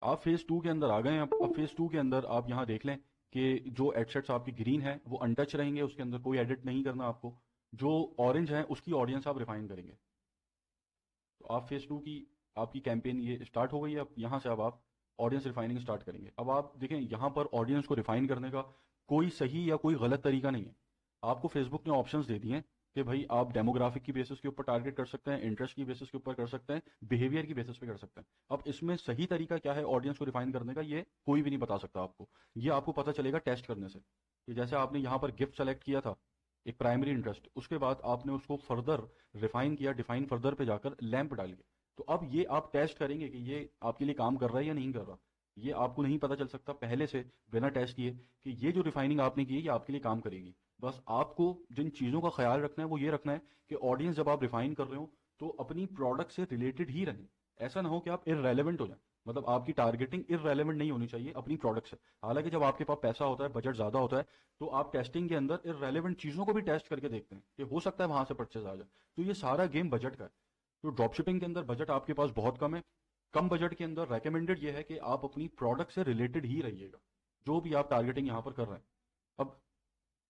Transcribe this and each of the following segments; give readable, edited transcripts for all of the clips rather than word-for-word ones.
आप phase two के अंदर आ गए हैं। अब फेज टू के अंदर आप यहाँ देख लें कि जो एडसेट्स आपकी ग्रीन है वो अनटच रहेंगे, उसके अंदर कोई एडिट नहीं करना आपको। जो ऑरेंज है उसकी ऑडियंस आप रिफाइन करेंगे। तो आप फेज टू की आपकी कैंपेन ये स्टार्ट हो गई है। अब यहाँ से अब आप ऑडियंस रिफाइनिंग स्टार्ट करेंगे। अब आप देखें यहाँ पर ऑडियंस को रिफाइन करने का कोई सही या कोई गलत तरीका नहीं है। आपको फेसबुक ने ऑप्शंस दे दिए हैं कि भाई आप डेमोग्राफिक की बेसिस के ऊपर टारगेट कर सकते हैं, इंटरेस्ट की बेसिस के ऊपर कर सकते हैं, बिहेवियर की बेसिस पे कर सकते हैं। अब इसमें सही तरीका क्या है ऑडियंस को रिफाइन करने का, ये कोई भी नहीं बता सकता आपको। ये आपको पता चलेगा टेस्ट करने से। कि जैसे आपने यहाँ पर गिफ्ट सेलेक्ट किया था, एक प्राइमरी इंटरेस्ट, उसके बाद आपने उसको फर्दर रिफाइन किया, डिफाइन फर्दर पे जाकर लैंप डाल के। तो अब ये आप टेस्ट करेंगे कि ये आपके लिए काम कर रहा है या नहीं कर रहा। ये आपको नहीं पता चल सकता पहले से बिना टेस्ट किए कि ये जो रिफाइनिंग आपने की है ये आपके लिए काम करेगी। बस आपको जिन चीज़ों का ख्याल रखना है वो ये रखना है कि ऑडियंस जब आप रिफाइन कर रहे हो तो अपनी प्रोडक्ट से रिलेटेड ही रहें। ऐसा ना हो कि आप इररेलेवेंट हो जाए। मतलब आपकी टारगेटिंग इररेलेवेंट नहीं होनी चाहिए अपनी प्रोडक्ट से। हालांकि जब आपके पास पैसा होता है, बजट ज़्यादा होता है, तो आप टेस्टिंग के अंदर इररेलेवेंट चीज़ों को भी टेस्ट करके देखते हैं कि हो सकता है वहां से परचेज आ जाए। तो ये सारा गेम बजट का है। तो ड्रॉप शिपिंग के अंदर बजट आपके पास बहुत कम है। कम बजट के अंदर रेकमेंडेड ये है कि आप अपनी प्रोडक्ट से रिलेटेड ही रहिएगा, जो भी आप टारगेटिंग यहाँ पर कर रहे हैं। अब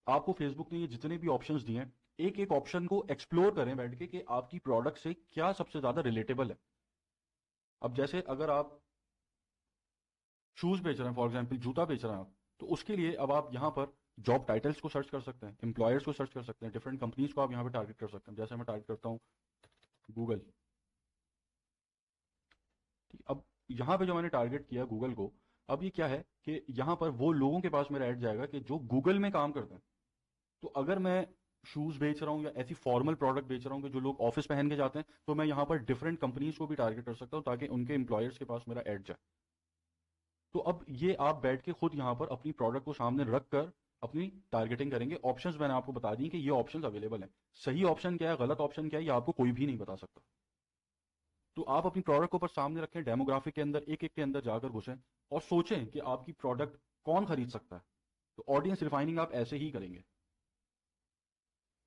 आपको फेसबुक ने ये जितने भी ऑप्शंस दिए हैं, एक एक ऑप्शन को एक्सप्लोर करें बैठ के कि आपकी प्रोडक्ट से क्या सबसे ज्यादा रिलेटेबल है। अब जैसे अगर आप शूज बेच रहे हैं, फॉर एग्जाम्पल जूता बेच रहे हैं आप, तो उसके लिए अब आप यहाँ पर जॉब टाइटल्स को सर्च कर सकते हैं, एम्प्लॉयर्स को सर्च कर सकते हैं, डिफरेंट कंपनीज को आप यहाँ पर टारगेट कर सकते हैं। जैसे मैं टारगेट करता हूँ गूगल। ठीक है, अब यहाँ पे जो मैंने टारगेट किया गूगल को, अब ये क्या है कि यहाँ पर वो लोगों के पास मेरा ऐड जाएगा कि जो गूगल में काम करते हैं। तो अगर मैं शूज बेच रहा हूँ या ऐसी फॉर्मल प्रोडक्ट बेच रहा हूँ कि जो लोग ऑफिस पहन के जाते हैं, तो मैं यहाँ पर डिफरेंट कंपनीज को भी टारगेट कर सकता हूँ ताकि उनके एम्प्लॉयर्स के पास मेरा ऐड जाए। तो अब ये आप बैठ के खुद यहाँ पर अपनी प्रोडक्ट को सामने रख कर अपनी टारगेटिंग करेंगे। ऑप्शंस मैंने आपको बता दी कि ये ऑप्शंस अवेलेबल हैं। सही ऑप्शन क्या है, गलत ऑप्शन क्या है, ये आपको कोई भी नहीं बता सकता। तो आप अपनी प्रोडक्ट को ऊपर सामने रखें, डेमोग्राफिक के अंदर एक एक के अंदर जाकर घुसें और सोचें कि आपकी प्रोडक्ट कौन खरीद सकता है। तो ऑडियंस रिफाइनिंग आप ऐसे ही करेंगे।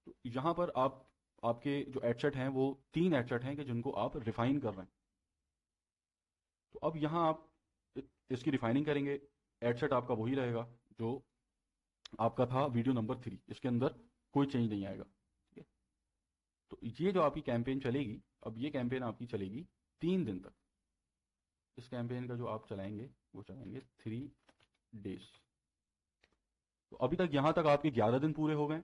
तो यहाँ पर आप आपके जो एडसेट हैं वो तीन एडसेट हैं कि जिनको आप रिफाइन कर रहे हैं। तो अब यहाँ आप इसकी रिफाइनिंग करेंगे। एडसेट आपका वही रहेगा जो आपका था वीडियो नंबर 3, इसके अंदर कोई चेंज नहीं आएगा। ठीक है। तो ये जो आपकी कैंपेन चलेगी, अब ये कैंपेन आपकी चलेगी 3 दिन तक। इस कैंपेन का जो आप चलाएंगे वो चलाएंगे 3 डेज। तो अभी तक यहाँ तक आपके 11 दिन पूरे हो गए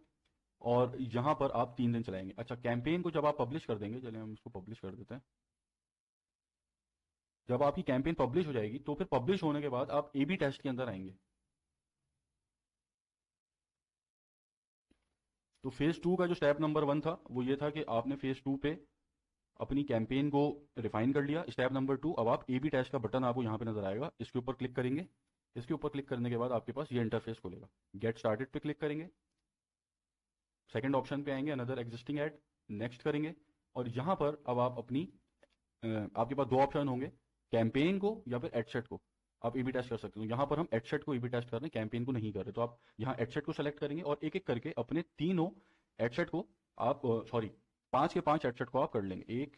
और यहाँ पर आप 3 दिन चलाएंगे। अच्छा, कैंपेन को जब आप पब्लिश कर देंगे, चलिए हम इसको पब्लिश कर देते हैं। जब आपकी कैंपेन पब्लिश हो जाएगी तो फिर पब्लिश होने के बाद आप ए बी टेस्ट के अंदर आएंगे। तो फेज टू का जो स्टेप नंबर 1 था वो ये था कि आपने फेज टू पे अपनी कैंपेन को रिफाइन कर लिया। स्टेप नंबर 2, अब आप ए बी टेस्ट का बटन आपको यहाँ पे नजर आएगा, इसके ऊपर क्लिक करेंगे। इसके ऊपर क्लिक करने के बाद आपके पास ये इंटरफेस खुलेगा। गेट स्टार्टेड पे क्लिक करेंगे। सेकंड ऑप्शन पे आएंगे, अनदर एग्जिस्टिंग ऐड, नेक्स्ट करेंगे। और यहाँ पर अब आप अपनी आपके पास दो ऑप्शन होंगे, कैंपेन को या फिर एडसेट को। आप ए बी टेस्ट कर सकते हो। यहाँ पर हम एडसेट को ए बी टेस्ट कर रहे हैं, कैंपेन को नहीं कर रहे। तो आप यहाँ एडसेट को सेलेक्ट करेंगे और एक एक करके अपने तीनों एडसेट को आप, सॉरी, 5 के 5 एडसेट को आप कर लेंगे। 1,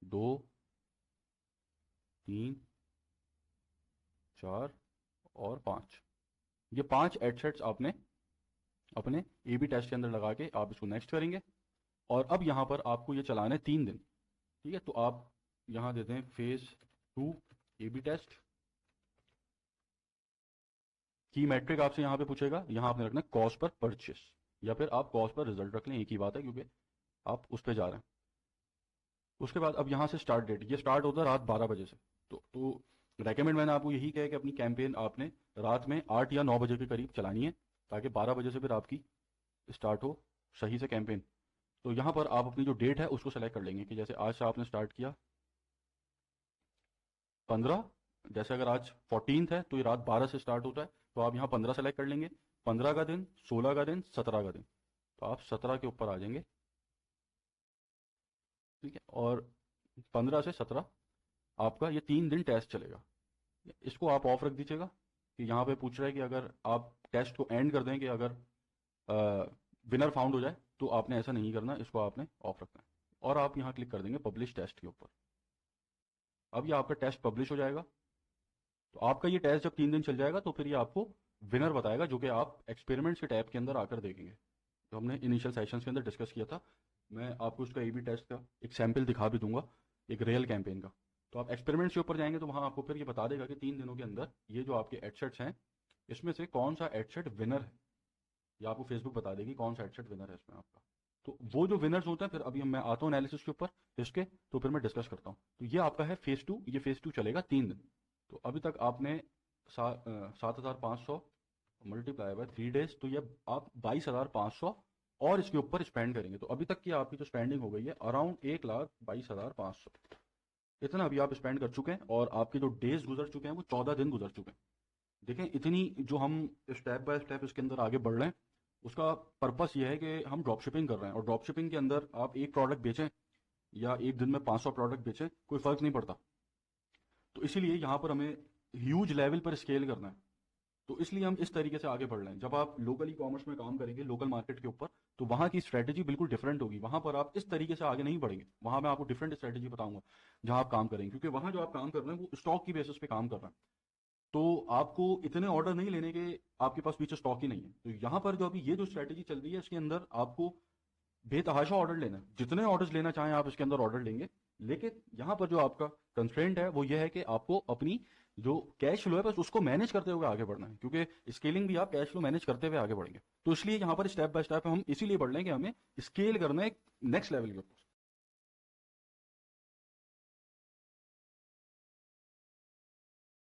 2, 3, 4 और 5। ये 5 एडसेट्स आपने अपने ए बी टेस्ट के अंदर लगा के आप इसको नेक्स्ट करेंगे। और अब यहाँ पर आपको ये चलाना है 3 दिन। ठीक है, तो आप यहाँ देते हैं phase two A B test. Key metric आपसे यहाँ पे पूछेगा, यहाँ आपने रखना है कॉस्ट पर परचेस, या फिर आप कॉस्ट पर रिजल्ट रख लें, एक ही बात है क्योंकि आप उस पर जा रहे हैं। उसके बाद अब यहाँ से स्टार्ट डेट, ये स्टार्ट होता है रात 12 बजे से। तो रेकमेंड मैंने आपको यही किया है कि अपनी कैंपेन आपने रात में 8 या 9 बजे के करीब चलानी है, ताकि 12 बजे से फिर आपकी स्टार्ट हो सही से कैंपेन। तो यहाँ पर आप अपनी जो डेट है उसको सेलेक्ट कर लेंगे कि जैसे आज से आपने स्टार्ट किया 15। जैसे अगर आज 14th है तो ये रात 12 से स्टार्ट होता है, तो आप यहाँ 15 सेलेक्ट कर लेंगे। 15 का दिन, 16 का दिन, 17 का दिन। तो आप 17 के ऊपर आ जाएंगे। ठीक है, और 15 से 17 आपका ये 3 दिन टेस्ट चलेगा। इसको आप ऑफ रख दीजिएगा। कि यहाँ पे पूछ रहा है कि अगर आप टेस्ट को एंड कर दें कि अगर विनर फाउंड हो जाए, तो आपने ऐसा नहीं करना, इसको आपने ऑफ रखना है। और आप यहाँ क्लिक कर देंगे पब्लिश टेस्ट के ऊपर। अब ये आपका टेस्ट पब्लिश हो जाएगा। तो आपका ये टेस्ट जब 3 दिन चल जाएगा तो फिर ये आपको विनर बताएगा, जो कि आप एक्सपेरिमेंट्स के टैब के अंदर आकर देखेंगे, जो हमने इनिशियल सेशंस के अंदर डिस्कस किया था। मैं आपको उसका ए बी टेस्ट का एक सैम्पल दिखा भी दूंगा, एक रियल कैंपेन का। तो आप एक्सपेरिमेंट्स के ऊपर जाएंगे तो वहाँ आपको फिर ये बता देगा कि 3 दिनों के अंदर ये जो आपके एडसेट्स हैं इसमें से कौन सा एडसेट विनर है, या आपको फेसबुक बता देगी कौन सा एडसेट विनर है इसमें आपका। तो वो जो विनर्स होते हैं, फिर अभी मैं आता हूँ एनालिसिस के ऊपर इसके, तो फिर मैं डिस्कस करता हूँ। तो ये आपका है फेज़ 2, ये फेज़ 2 चलेगा 3 दिन। तो अभी तक आपने 7,500 मल्टीप्लाई बाय 3 डेज, तो ये आप 22,500 और इसके ऊपर स्पेंड करेंगे। तो अभी तक की आपकी जो स्पेंडिंग हो गई है अराउंड 1,22,500, इतना अभी आप स्पेंड कर चुके हैं। और आपके जो डेज गुजर चुके हैं वो 14 दिन गुजर चुके हैं। देखें, इतनी जो हम स्टेप बाय स्टेप इसके अंदर आगे बढ़ रहे हैं, उसका पर्पस ये है कि हम ड्रॉप शिपिंग कर रहे हैं, और ड्रॉप शिपिंग के अंदर आप एक प्रोडक्ट बेचें या एक दिन में 500 प्रोडक्ट बेचें, कोई फ़र्क नहीं पड़ता। तो इसीलिए यहाँ पर हमें ह्यूज लेवल पर स्केल करना है। तो इसलिए हम इस तरीके से आगे बढ़ रहे हैं। जब आप लोकल ई कॉमर्स में काम करेंगे, लोकल मार्केट के ऊपर, तो वहाँ की स्ट्रैटेजी बिल्कुल डिफरेंट होगी। वहाँ पर आप इस तरीके से आगे नहीं बढ़ेंगे, वहाँ मैं आपको डिफरेंट स्ट्रैटेजी बताऊंगा जहाँ आप काम करेंगे, क्योंकि वहाँ जो आप काम कर रहे हैं वो स्टॉक की बेसिस पे काम कर रहे हैं। तो आपको इतने ऑर्डर नहीं लेने के, आपके पास पीछे स्टॉक ही नहीं है। तो यहाँ पर जो अभी ये जो स्ट्रैटेजी चल रही है, इसके अंदर आपको बेतहाशा ऑर्डर लेना है, जितने ऑर्डर्स लेना चाहें आप इसके अंदर ऑर्डर लेंगे। लेकिन यहाँ पर जो आपका कंस्ट्रेंट है वो ये है कि आपको अपनी जो कैश फ्लो है बस उसको मैनेज करते हुए आगे बढ़ना है, क्योंकि स्केलिंग भी आप कैश फ्लो मैनेज करते हुए आगे बढ़ेंगे। तो इसलिए यहाँ पर स्टेप बाय स्टेप हम इसीलिए बढ़ रहे हैं कि हमें स्केल करना है नेक्स्ट लेवल के ऊपर।